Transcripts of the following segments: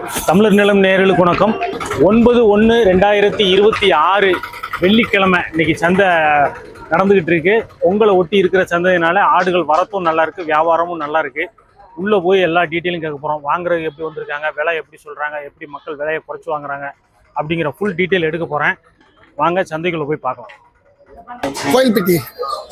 தமிழர் நிலம் நேயர்களுக்கு வணக்கம். 9/1/2026 வெள்ளிக்கிழமை இன்னைக்கு சந்தை நடந்துகிட்டு இருக்கு. பொங்கலை ஒட்டி இருக்கிற சந்தையினால ஆடுகள் வரத்தும் நல்லா இருக்கு, வியாபாரமும் நல்லா இருக்கு. உள்ள போய் எல்லா டீட்டெயிலும் கேட்க போறோம். வாங்குறது எப்படி வந்திருக்காங்க, விலை எப்படி சொல்றாங்க, எப்படி மக்கள் விலையை குறைச்சி வாங்குறாங்க அப்படிங்கிற ஃபுல் டீட்டெயில் எடுக்க போறேன். வாங்க சந்தைக்குள்ள போய் பார்க்கலாம். கோயில்பட்டி.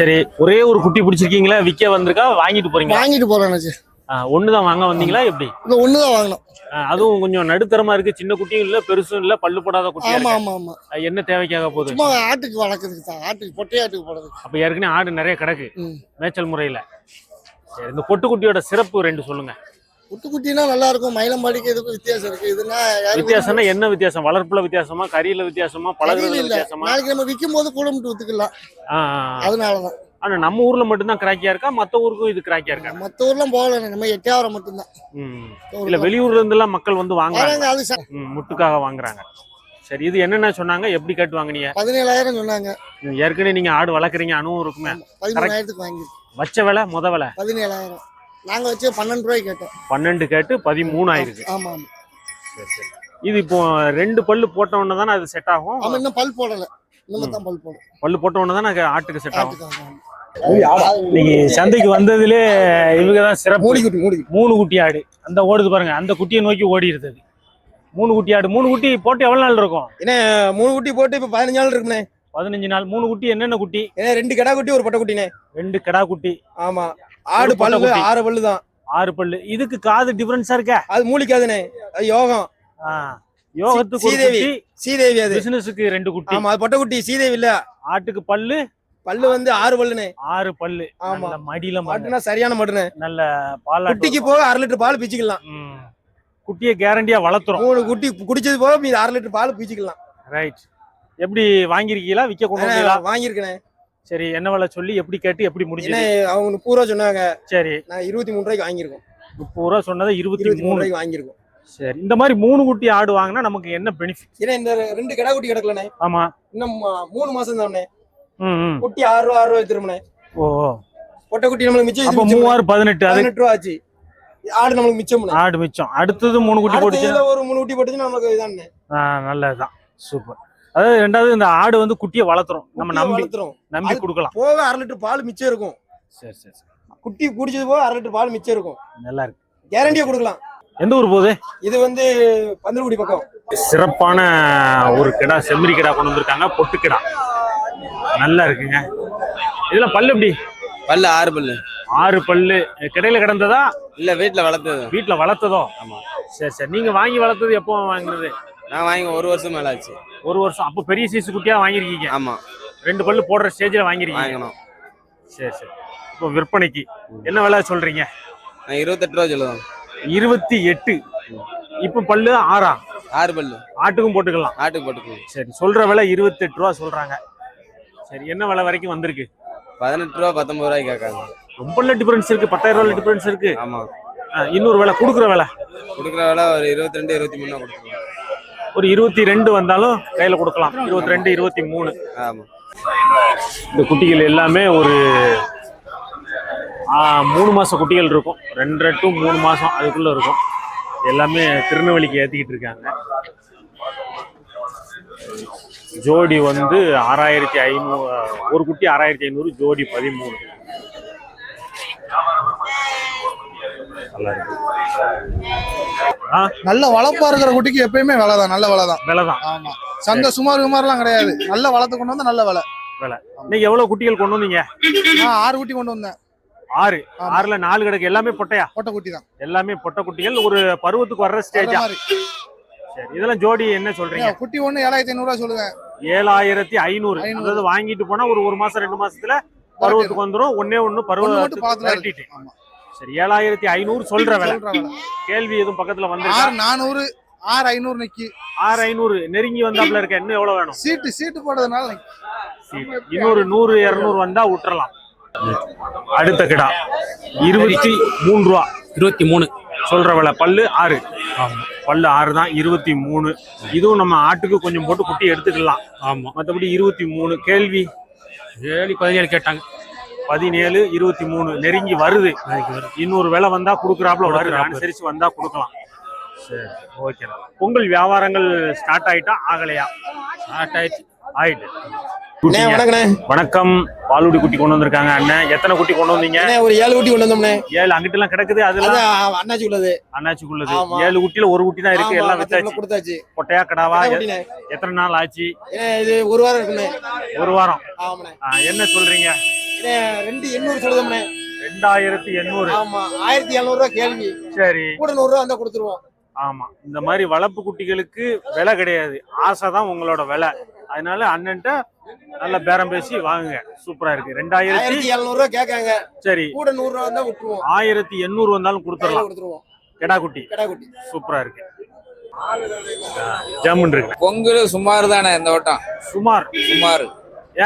சரி, ஒரே ஒரு குட்டி பிடிச்சிருக்கீங்களா? விற்க வந்திருக்கா, வாங்கிட்டு போறீங்க? வாங்கிட்டு போறேன். ஒண்ணுதான் வாங்க வந்தீங்களா எப்படி? ஒண்ணுதான் வாங்கணும். அதுவும் கொஞ்சம் நடுத்தரமா இருக்கு. சின்ன குட்டியும் இல்ல, பெருசும் இல்ல, பல்லு போடாத குட்டி. ஆமா ஆமா ஆமா. என்ன தேவைக்காக போகுது? சும்மா ஆட்டுக்கு வளர்க்கறதுக்கு தான். ஆட்டுக்கு பொட்டை ஆட்டுக்கு போடுறதுக்கு. அப்ப ஏற்கனவே ஆடு நிறைய கிடக்கு மேய்ச்சல் முறையில. சரி, இந்த பொட்டுக்குட்டியோட சிறப்பு ரெண்டு சொல்லுங்க. பொட்டுக்குட்டினா நல்லா இருக்கும். மயிலம்பாடிக்கு இதுக்கும் வித்தியாசம் இருக்கு. இதுனா வித்தியாசம்னா என்ன வித்தியாசம்? வளர்ப்புல வித்தியாசமா, கறியில வித்தியாசமா, பழகுறதுல வித்தியாசமா? நாளைக்கு நம்ம விற்கும் போது கூட மட்டும் வித்துக்கலாம். அதனாலதான். ஆனா நம்ம ஊர்ல மட்டும்தான் கிராக்கியா இருக்கா, மத்த ஊருக்கும் இது கிராக்கியா இருக்கா? மத்த ஊர்லாம் போகல, நம்ம எட்டாவரம் மட்டும்தான். இல்ல வெளியூர்ல இருந்து எல்லாம் மக்கள் வந்து வாங்குறாங்க, அது முட்டுக்காக வாங்குறாங்க. சரி, இது என்னென்ன சொன்னாங்க, எப்படி கேட்டு வாங்குனீங்க? 17,000 சொன்னாங்க. ஏற்கனவே நீங்க ஆடு வளர்க்குறீங்க, அனுபவம் இருக்குமே. 13,000க்கு வாங்கி வச்ச விலை முத விலை 17,000. நாங்க வச்சு 12 ரூபாய்க்கு கேட்டோம். 12 கேட்டு 13 ஆயிருக்கு. ஆமா ஆமா. சரி சரி. இது இப்போ 2 பல்லு போட்ட உடனே தானே அது செட் ஆகும்? ஆமா, இன்னும் பல் போடல. இன்னும் தான் பல் போடும். பல்லு போட்ட உடனே தானே ஆட்டுக்கு செட் ஆகும். இன்னைக்கு சந்தைக்கு வந்ததுலே இவங்க தான் சிறப்பு. 3 குட்டி ஆடு அந்த ஓடுது பாருங்க, அந்த குட்டியை நோக்கி ஓடி இருந்தது. 3 குட்டி ஆடு. 3 குட்டி போட்டு எவ்வளவு நாள் இருக்கும்? ஏன்னா 3 குட்டி போட்டு இப்ப 15 நாள் இருக்குண்ணே. 15 நாள். 3 குட்டி என்னென்ன குட்டி? 2 கிடா குட்டி, ஒரு பொட்டை குட்டினே. 2 கிடா குட்டி. ஆமா. ஆடு பல்லு 6 பல்லு தான். 6 பல்லு. இதுக்கு காது டிஃபரன்ஸா இருக்கா? அது மூலிக்காதுனே, அது யோகம். யோகத்துக்கு சீதேவி. அது பிசினஸ்க்கு 2 குட்டி. ஆமா, அது பொட்டை குட்டி. சீதேவி இல்ல. ஆட்டுக்கு பல்லு வந்து 6 பல்லுனே. 6 பல்லு. ஆமா, மடியில மாட்டுனா சரியான மாட்டுனே. நல்ல பால். குட்டிக்கு போக 1/2 லிட்டர் பால் பீச்சிக்கலாம். குட்டியை கேரண்டியா வளர்த்துறோம். 3 குட்டி குடிச்சது போக மீது 1/2 லிட்டர் பால் பீச்சிக்கலாம். ரைட். எப்படி வாங்கிருக்கீங்களா? விற்க கொண்டு வந்தீங்களா? வாங்கியிருக்கேன். சரி, என்ன விலை சொல்லி எப்படி கேட்டு எப்படி முடிஞ்சது? அவங்க 30 ரூபா சொன்னாங்க. சரி, நான் 23 ரூபாய்க்கு வாங்கியிருக்கோம். 30 ரூபா சொன்னதை 23 ரூபாய்க்கு வாங்கியிருக்கோம். சரி, இந்த மாதிரி 3 குட்டி ஆடு வாங்கினா நமக்கு என்ன பெனிஃபிட்? ஏன்னா இந்த 2 கிடா குட்டி கிடக்கலனே. ஆமா, இன்னும் 3 மாசம் தானே. குட்டி 6 ரூபா திரும்பனே. ஓ, பொட்டை குட்டி நம்மளுக்கு மிச்சம். 3 6 18 ரூபா ஆச்சு. ஆடு நம்மளுக்கு மிச்சம். ஆடு மிச்சம். அடுத்தது 3 குட்டி போட்டுச்சு. ஒரு 3 குட்டி போட்டுச்சு நமக்கு இதானே. நல்லதுதான், சூப்பர். அதாவது ரெண்டாவது இந்த ஆடு வந்து குட்டியை வளர்த்துறோம், நம்ம நம்பி கொடுக்கலாம். போக 1/2 லிட்டர் பால் மிச்சம் இருக்கும். சரி சரி. குட்டி குடிச்சது போக 1/2 லிட்டர் பால் மிச்சம் இருக்கும். நல்லா இருக்கு. கேரண்டியா கொடுக்கலாம். எந்த ஊர் போகுது இது? வந்து பந்தல்குடி பக்கம். சிறப்பான ஒரு கிடா, செம்மறி கிடா கொண்டு வந்திருக்காங்க. பொட்டு கிடா நல்லா இருக்குங்க. இதெல்லாம் பல்லு எப்படி? பல்லு 6 பல்லு. 6 பல்லு. கிடையில கிடந்ததா இல்ல வீட்டுல வளர்த்தது? வீட்டுல வளர்த்ததோ? ஆமா. சரி சரி. நீங்க வாங்கி வளர்த்தது எப்போ வாங்கினது? நான் வாங்கி 1 வருஷம் மேல ஆச்சு. 1 வருஷம். அப்போ பெரிய சைஸ் குட்டியா வாங்கிருக்கீங்க? ஆமா. 2 பல்லு போடுற ஸ்டேஜ்ல வாங்கிருக்கீங்க. சரி சரி. இப்போ விற்பனைக்கு என்ன விலை சொல்றீங்க? நான் 28 ரூபா சொல்லுவேன். 28. இப்போ பல்லு 6 பல்லு. ஆட்டுக்கும் போட்டுக்கலாம்? ஆட்டுக்கு போட்டுக்கலாம். சரி, சொல்ற விலை 28 ரூபா சொல்றாங்க. சரி, என்ன விலை வரைக்கும் வந்திருக்கு? 18 ரூபா 19 ரூபாய்க்கு கேட்காங்க. ரொம்ப டிஃபரன்ஸ் இருக்கு. 10,000 ரூபாய் டிஃபரன்ஸ் இருக்கு. ஆமா. இன்னொரு விலை கொடுக்குற விலை ஒரு 22 23 கொடுக்கலாம். ஒரு 22 வந்தாலும் கையில கொடுக்கலாம். 22 23. ஆமா. இந்த குட்டிகள் எல்லாமே ஒரு 3 மாச குட்டிகள் இருக்கும். 2 to 3 மாசம் அதுக்குள்ள இருக்கும். எல்லாமே திருநெல்வேலிக்கு ஏத்திக்கிட்டு இருக்காங்க. ஜோடி வந்து 6500. ஒரு குட்டி 6500, ஜோடி 13. நல்லா இருக்கு. நல்ல வளர்ப்பா இருக்கிற குட்டிக்கு எப்பயுமே விலைதான். நல்ல விலைதான். ஆமா, சந்தை சுமார் எல்லாம் கிடையாது. நல்ல வளர்த்து கொண்டு வந்தா நல்ல விலை. நீங்க எவ்வளவு குட்டிகள் கொண்டு வந்தீங்க? 6 குட்டி கொண்டு வந்தேன். 6ல 4 கிடக்கு. எல்லாமே பொட்டையா? பொட்டை குட்டி தான். எல்லாமே பொட்டை குட்டிகள். ஒரு பருவத்துக்கு வர்ற ஸ்டேஜா? சரி, இதெல்லாம் ஜோடி என்ன சொல்றீங்க? குட்டி ஒண்ணு 7,500 ரூபாய் சொல்லுங்க. 7,500. அதாவது வாங்கிட்டு போனா ஒரு மாசம் 2 மாசத்துல பருவத்துக்கு வந்துரும். ஒண்ணு பருவம். சரி, 7,500 சொல்ற விலை. கேள்வி எதுவும் பக்கத்துல வந்து? 400 6,500 நிக்கி. 6,500 நெருங்கி வந்தாப்ல இருக்க. இன்னும் எவ்வளவு வேணும்? சீட்டு போடுறதுனால இன்னொரு 100 200 வந்தா விட்டுறலாம். அடுத்த கிடா 23 ரூபா. 23 சொல்ற விலை. பல்லு 6. பல்லு 6 தான். 23. இதுவும் நம்ம ஆட்டுக்கு கொஞ்சம் போட்டு குட்டி எடுத்துக்கலாம். ஆமா. மற்றபடி 23. கேள்வி 17 கேட்டாங்க. 17 23 நெருங்கி வருது. இன்னொரு விலை வந்தா குடுக்குறாப்புல வருது. அனுசரிச்சு வந்தா கொடுக்கலாம். சரி, ஓகே. பொங்கல் வியாபாரங்கள் ஸ்டார்ட் ஆயிட்டா ஆகலையா? ஆயிட்டு. வணக்கண்ணே. வணக்கம். பாலுடி குட்டி கொண்டு வந்திருக்காங்க அண்ணன். எத்தனை குட்டி கொண்டு வந்தீங்க? ஒரு 7 குட்டி கொண்டு வந்தோம்ண்ணே. 7 அங்கிட்டு எல்லாம் கிடக்குது. அதெல்லாம் அண்ணாச்சி உள்ளது. அண்ணாச்சிக்குள்ளது. 7 குட்டியில ஒரு குட்டி தான் இருக்கு. எல்லாம் வித்தாச்சு. கொடுத்தாச்சு. பொட்டையா கடாவா? எத்தனை நாள் ஆச்சு? இது 1 வாரம் இருக்குண்ணே. 1 வாரம். ஆமாண்ணே. என்ன சொல்றீங்க? 2800 சொல்லுதோம்ண்ணே. 2800. ஆமா, 1700 ரூபாய் கேள்வி. சரி, கூட 100 ரூபாய் வந்தா கொடுத்துருவோம். ஆமா, இந்த மாதிரி வளர்ப்பு குட்டிகளுக்கு விலை கிடையாது, ஆசை தான் உங்களோட விலை. அதனால அண்ணன்ட்ட நல்ல பேரம் பேசி வாங்குங்க. சூப்பரா இருக்கு. 2700 ரூபாய் கேட்காங்க. சரி, கூட 100 ரூபாய் வந்தா விட்டுருவோம். 1800 வந்தாலும் கொடுத்துடலாம். கெடா குட்டி சூப்பரா இருக்கு. ஜாமுன் இருக்கு. பொங்கல் சுமார் தானே இந்த வட்டம். சுமார்.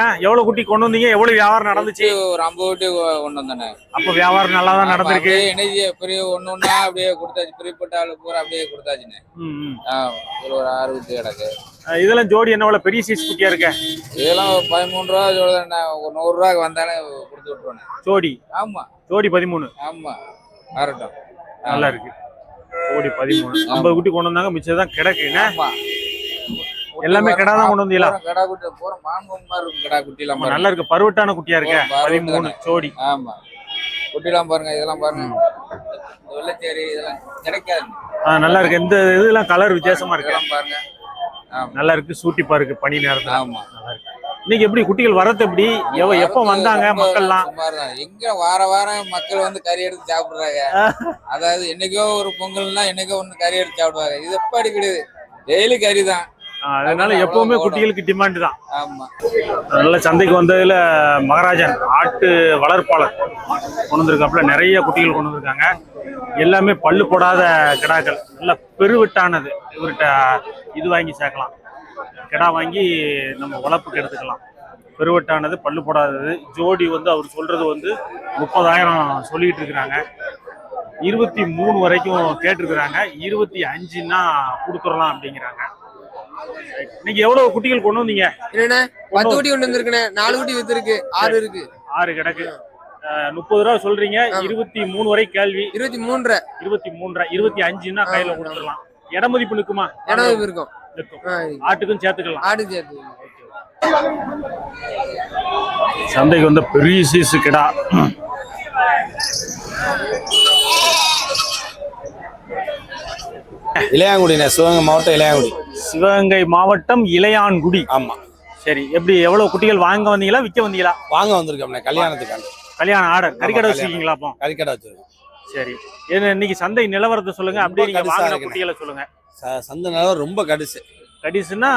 ஏன் எவ்வளவு குட்டி கொண்டு வந்தீங்க? எவ்வளவு வியாபாரம் நடந்துச்சு? ஒரு 50 குட்டி கொண்டு வந்தானே. அப்ப வியாபாரம் நல்லா தான் நடந்திருக்கு. என்னைக்கு பெரிய ஒண்ணா அப்படியே கொடுத்தாச்சு. பிரிப்பட்ட ஆளு பூரா அப்படியே கொடுத்தாச்சுண்ணே. ஒரு 6 குட்டி கிடக்கு. இதெல்லாம் ஜோடி என்ன விலை? பெரிய சைஸ் குட்டியா இருக்க? இதெல்லாம் 13 ரூபா ஜோடி தானே. ஒரு 100 ரூபாய்க்கு வந்தானே கொடுத்து விட்டுருவானே ஜோடி. ஆமா, ஜோடி 13. ஆமா, வரட்டும். நல்லா இருக்கு. ஜோடி 13. 50 குட்டி கொண்டு வந்தாங்க. மிச்சம் தான் கிடக்கு. எல்லாமே கடா தான் கொண்டு வந்தீங்களா? கடா குட்டி பூரா மாம்பழம் மாதிரி இருக்கு. கடா குட்டி எல்லாம் நல்லா இருக்கு. பருவட்டான குட்டியா இருக்க. 13 ஜோடி. ஆமா, குட்டிலாம் பாருங்க. இதெல்லாம் பாருங்க. வெள்ளச்சேரி இதெல்லாம் கிடைக்காது. நல்லா இருக்கு. இந்த இதெல்லாம் கலர் வித்தியாசமா இருக்கு. பாருங்க, நல்லா இருக்கு. சூட்டிப்பா இருக்கு பனி நேரத்துல. ஆமா, நல்லா இருக்கு. இன்னைக்கு எப்படி குட்டிகள் வரது? எப்படி எப்ப வந்தாங்க மக்கள்லாம்? எங்க வாரம் மக்கள் வந்து கறி எடுத்து சாப்பிடுறாங்க. அதாவது என்னைக்கோ ஒரு பொங்கல்னா என்னைக்கோ ஒண்ணு கறி எடுத்து சாப்பிடுவாங்க. இது எப்படி கிடையாது, டெய்லி கறி தான். அதனால எப்பவுமே குட்டிகளுக்கு டிமாண்ட் தான். ஆமா. நல்ல சந்தைக்கு வந்ததுல மகாராஜன் ஆட்டு வளர்ப்பாளர் கொண்டு வந்திருக்காப்புல. நிறைய குட்டிகள் கொண்டு வந்திருக்காங்க. எல்லாமே பல்லு போடாத கிடாக்கள். நல்ல பெருவிட்டானது. இவர்கிட்ட இது வாங்கி சேர்க்கலாம். கிடா வாங்கி நம்ம வளர்ப்புக்கு எடுத்துக்கலாம். பெருவட்டானது, பல்லு போடாதது. ஜோடி வந்து அவர் சொல்றது வந்து 30,000 சொல்லிட்டு இருக்கிறாங்க. 23 வரைக்கும் கேட்டிருக்கிறாங்க. 25ன்னா கொடுத்துடலாம் அப்படிங்கிறாங்க. இன்னைக்கு எவ்வளவு குட்டிகள் கொண்டு வந்தீங்க? 10 குட்டி கொண்டு வந்திருக்கேன். 4 குட்டி வித்துருக்கு. 6 இருக்கு. 6 கிடக்கு. 30 ரூபா சொல்றீங்க. 23 வரை கேள்வி. 23. 25ன்னா கையில கொடுத்துடலாம். இட மதிப்பு நிக்குமா? இட மதிப்பு இருக்கும். ஆட்டுக்கும் சேர்த்துக்கலாம். ஆடு சேர்த்து. சந்தைக்கு வந்து பெரிய சீசு கிடா. இளையாங்குடிண்ணே, சிவகங்கை மாவட்டம் இளையாங்குடி. சிவகங்கை மாவட்டம் இளையான்குடி. ஆமா. சரி, எப்படி எவ்வளவு குட்டிகள் வாங்க வந்தீங்களா விற்க வந்தீங்களா? வாங்க வந்திருக்கோம்ண்ணே, கல்யாணத்துக்கான. கல்யாண ஆர்டர். கறிக்கடை வச்சிருக்கீங்களா? அப்போ கறிக்கடை வச்சிருக்கோம். சரி, இன்னைக்கு சந்தை நிலவரத்தை சொல்லுங்க. அப்படியே நீங்க வாங்கின குட்டிகளை சொல்லுங்க. சந்தை நிலவரம் ரொம்ப கடிசுன்னா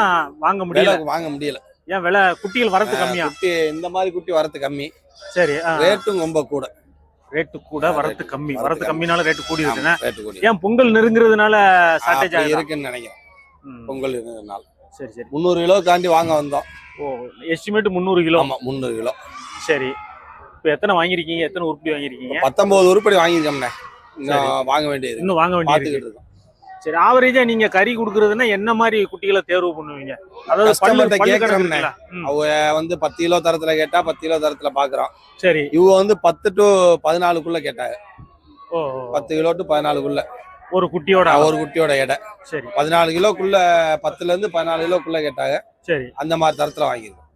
வாங்க முடியல. வாங்க முடியல. ஏன் விலை? குட்டிகள் வரத்து கம்மியா? குட்டி இந்த மாதிரி குட்டி வரத்து கம்மி. சரி, ரேட்டும் ரொம்ப கூட. ரேட்டு கூட, வரத்து கம்மி. வரத்து கம்மினால ரேட்டு கூடி இருக்குன்னா ஏன் பொங்கல் நெருங்குறதுனால ஷார்டேஜ் இருக்குன்னு நினைக்கிறேன். பொங்கல் இருந்ததுனால. சரி சரி. 300 கிலோ தாண்டி வாங்க வந்தோம். ஓ, எஸ்டிமேட் 300 கிலோ. ஆமா, 300 கிலோ. சரி, இப்போ எத்தனை வாங்கியிருக்கீங்க? எத்தனை உருப்படி வாங்கியிருக்கீங்க? 19 உருப்படி வாங்கியிருக்கோம்ண்ணே. வாங்க வேண்டியது, இன்னும் வாங்க வேண்டியது. சரி, ஆவரேஜா நீங்க கறி கொடுக்கறதுன்னா என்ன மாதிரி குட்டிகளை தேர்வு பண்ணுவீங்க? அதாவது அவங்க வந்து 10 கிலோ தரத்துல கேட்டா 10 கிலோ தரத்துல பாக்குறோம். சரி, இவங்க வந்து 10 to 14 கேட்டாங்க. ஓ, 10 கிலோ to 14 ஒரு குட்டியோட எடை. சரி, 14 கிலோக்குள்ள 10ல இருந்து 14 கிலோக்குள்ள கேட்டாங்க. சரி, அந்த மாதிரி தரத்துல வாங்கிருக்கோம்.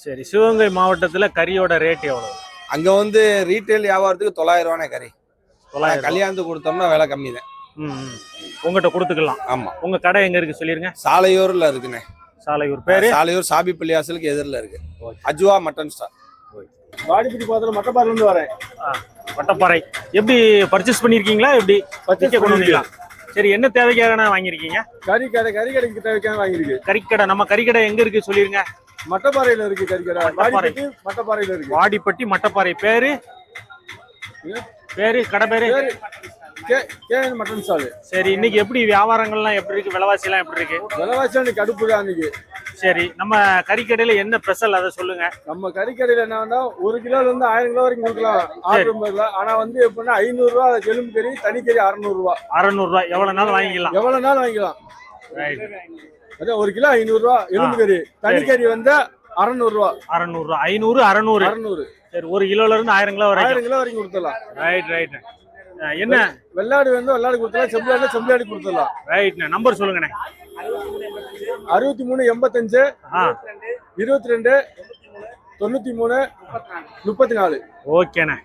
சரி, சிவகங்கை மாவட்டத்துல கறியோட ரேட் எவ்வளவு? அங்க வந்து ரீட்டைல் வியாபாரத்துக்கு 900 ரூபானே கறி. 900. கல்யாணத்துக்கு கொடுத்தோம்னா விலை கம்மி தான். உங்ககிட்ட கொடுத்துக்கலாம். ஆமா. உங்க கடை எங்க இருக்கு சொல்லிருங்க. சாலையூர்ல இருக்குண்ணே. சாலையூர் பேரு? சாலையூர் சாபி பள்ளியாசலுக்கு எதிரில் இருக்கு. Ajwa mutton star. வாடிப்பட்டி பாத்திரம் மட்டப்பாறையில இருந்து வரேன். மட்டப்பாறை. எப்படி பர்ச்சேஸ் பண்ணிருக்கீங்களா? எப்படி பர்ச்சேஸ் கொண்டு வந்தீங்களா? சரி, என்ன தேவைக்காக வாங்கிருக்கீங்க? கறிக்கடைக்கு தேவைக்காக வாங்கிருக்கு. கறிக்கடை. நம்ம கறிக்கடை எங்க இருக்கு சொல்லிருங்க. மட்டப்பாறையில இருக்கு கறிக்கடை. மட்டப்பாறையில இருக்கு. வாடிப்பட்டி மட்டப்பாறை. பேரு கடை பேரு மட்டன் ஸ்டால். சரி, இன்னைக்கு எப்படி வியாபாரங்கள்லாம் எப்படி இருக்கு? விலைவாசி எல்லாம் எப்படி இருக்கு? விலைவாசி கடுப்பு தான் இன்னைக்கு. சரி, நம்ம கறிக்கடையில என்ன ஸ்பெஷல் அதை சொல்லுங்க. நம்ம கறிக்கடையில என்னன்னா 1 கிலோல இருந்து 1000 கிலோ வரைக்கும் கொடுக்கலாம். 650. ஆனா வந்து எப்படின்னா 500 ரூபா எலும்பு கறி, தனிக்கறி 600 ரூபா. 600 ரூபா எவ்வளவு நாள் வாங்கிக்கலாம்? அதான் 1 கிலோ 500 ரூபா எலும்பு கறி. தனிக்கறி வந்து 600 ரூபா. 600 ரூபா. 500 600. சரி, 1 கிலோல இருந்து 1000 கிலோ வரைக்கும். 1000 கிலோ வரைக்கும் கொடுத்துடலாம். ரைட். என்ன வெள்ளாடு வந்து வெள்ளாடு கொடுத்துடலாம், செம்பிளாடு செம்பிளாடி கொடுத்துடலாம். ரைட்ண்ணே, நம்பர் சொல்லுங்கண்ணே. 63 85 ஆ 22 93 34. ஓகேண்ணே.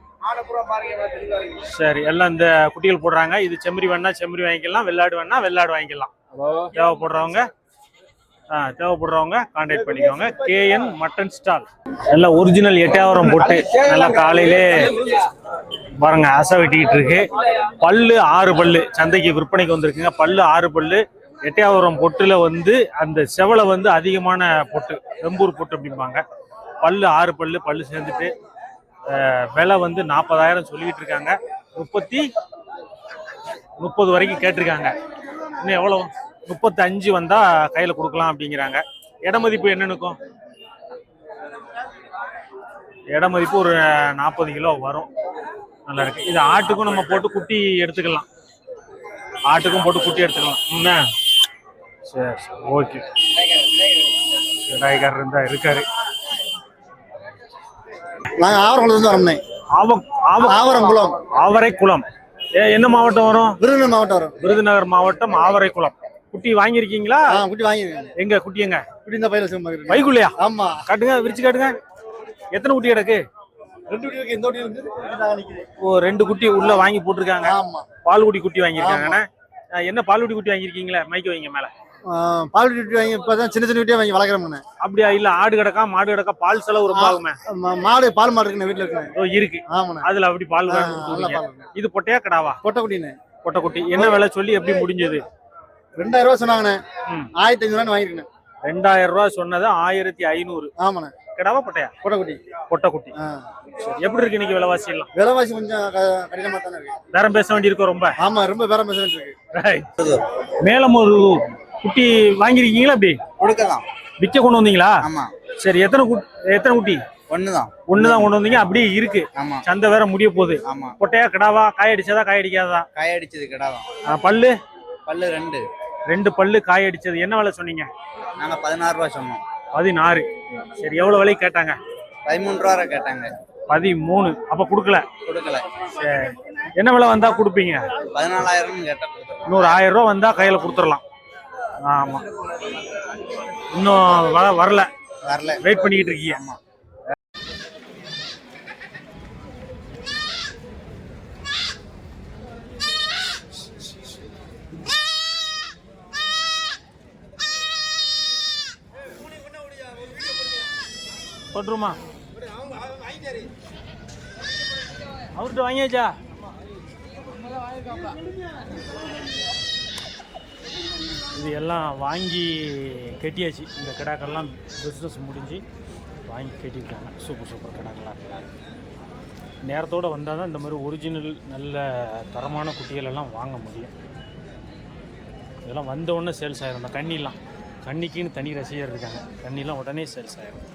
சரி, எல்லாம் இந்த குட்டிகள் போடுறாங்க. இது செம்மறி வேணா செம்மறி வாங்கிக்கலாம், வெள்ளாடு வேணா வெள்ளாடு வாங்கிக்கலாம். தேவைப்படுறவங்க கான்டாக்ட் பண்ணிக்கோங்க. KN mutton stall. எல்லாம் ஒரிஜினல் எட்டயபுரம் போட்டு நல்லா காலையிலே பாருங்க அசை வெட்டிக்கிட்டு இருக்கு. பல்லு 6 பல்லு சந்தைக்கு விற்பனைக்கு வந்திருக்குங்க. பல்லு 6 பல்லு. எட்டயபுரம் பொட்டுல வந்து அந்த செவலை வந்து அதிகமான பொட்டு, வெம்பூர் பொட்டு அப்படிம்பாங்க. பல்லு 6 பல்லு, பல்லு சேர்ந்துட்டு விலை வந்து 40,000 சொல்லிக்கிட்டு இருக்காங்க. 30 வரைக்கும் கேட்டிருக்காங்க. இன்னும் எவ்வளோ 35 வந்தா கையில கொடுக்கலாம் அப்படிங்கிறாங்க. இட மதிப்பு என்னன்னுக்கும் இட மதிப்பு ஒரு 40 கிலோ வரும். நல்லா இருக்கு. இது ஆட்டுக்கும் நம்ம போட்டு குட்டி எடுத்துக்கலாம். ஆட்டுக்கும் போட்டு குட்டி எடுத்துக்கலாம். சரி சரி, ஓகே. விநாயகர் இருந்தா இருக்காரு. நாங்க ஆவரங்குளத்துல வரோம்னே. ஆவரங்குளம். ஆவரைக்குளம். என்ன மாவட்டம் வரும்? விருதுநகர் மாவட்டம் வரும். விருதுநகர் மாவட்டம் ஆவரைக்குளம். குட்டி வாங்கியிருக்கீங்களா? குட்டி வாங்கிருக்கேன். எங்க குட்டி எங்க? குட்டி இந்த பையில சும்மா இருக்கு. பைக்குள்ளையா? ஆமா. காட்டுங்க, விரிச்சு காட்டுங்க. எத்தனை குட்டி கிடக்கு? 2 குட்டி இருக்கு. இந்த குட்டி இருக்கு. ஓ, 2 குட்டி உள்ள வாங்கி போட்டிருக்காங்க. ஆமா. பால்குடி குட்டி வாங்கியிருக்காங்கண்ணே. என்ன பால்குடி குட்டி வாங்கியிருக்கீங்களா? மைக்கு வைங்க மேல. பால்குடி குட்டி வாங்கி இப்பதான் சின்ன சின்ன குட்டியா வாங்கி வளர்க்குறோம்ண்ணே. அப்படியா? இல்ல ஆடு கிடக்கா மாடு கிடக்கா? பால் செலவு ரொம்ப ஆகுமே. மாடு பால் மாடு இருக்குண்ணே வீட்டுல இருக்குண்ணே. ஓ, இருக்கு. ஆமாண்ணே. அதுல அப்படி பால் இது பொட்டையா கிடாவா? பொட்டை குட்டிண்ணே. பொட்டை குட்டி. என்ன விலை சொல்லி எப்படி முடிஞ்சது? 2000 ரூபா சொன்னாங்கண்ணே. 1500 வாங்கிருக்கேன். 2000 ரூபாய் சொன்னது 1500. ஆமாண்ணே. கிடாவா பொட்டையா? பொட்டை குட்டி. பொட்டை குட்டி. எப்படி இருக்கு இன்னைக்கு விலைவாசி எல்லாம்? விலைவாசி கொஞ்சம் கடினமா தானே இருக்கு. பேரம் பேச வேண்டியிருக்கோம் ரொம்ப. ஆமா, ரொம்ப பேரம் பேச வேண்டியிருக்கு. மேலும் ஒரு குட்டி வாங்கிருக்கீங்களா? அப்படி கொடுக்கலாம். விற்க கொண்டு வந்தீங்களா? ஆமா. சரி, எத்தனை குட்டி? ஒண்ணுதான் கொண்டு வந்தீங்க. அப்படியே இருக்கு. ஆமா. சந்தை வேற முடிய போகுது. ஆமா. பொட்டையா கிடாவா? காய் அடிச்சதா காய் அடிக்காதா? காய் அடிச்சது கிடாதான். பல்லு 2 பல்லு காய் அடிச்சது. என்ன விலை சொன்னீங்க? நாங்க 16 ரூபா சொன்னோம். 16. சரி, எவ்வளவு விலை கேட்டாங்க? 13 ரூபா கேட்டாங்க. 13. அப்ப கொடுக்கல? சரி, என்ன விலை வந்தா கொடுப்பீங்க? 14,000 கேட்டா. இன்னொரு 1000 ரூபா வந்தா கையில கொடுத்துடலாம். ஆமா, இன்னும் வரல. வெயிட் பண்ணிக்கிட்டு இருக்கீங்க. ஆமா. போட்டுருமா? அவர்கிட்ட வாங்கியாச்சா? இது எல்லாம் வாங்கி கட்டியாச்சு. இந்த கிடாக்கெல்லாம் பிஸ்னஸ் முடிஞ்சு வாங்கி கட்டியிருக்காங்க. சூப்பர் கிடாக்கெல்லாம் நேரத்தோடு வந்தால் தான் இந்த மாதிரி ஒரிஜினல் நல்ல தரமான குட்டிகளெல்லாம் வாங்க முடியும். இதெல்லாம் வந்த உடனே சேல்ஸ் ஆகிடும். இந்த கன்னிக்குன்னு தனி ரசிகர் இருக்காங்க. கன்னிலாம் உடனே சேல்ஸ் ஆகிடும்.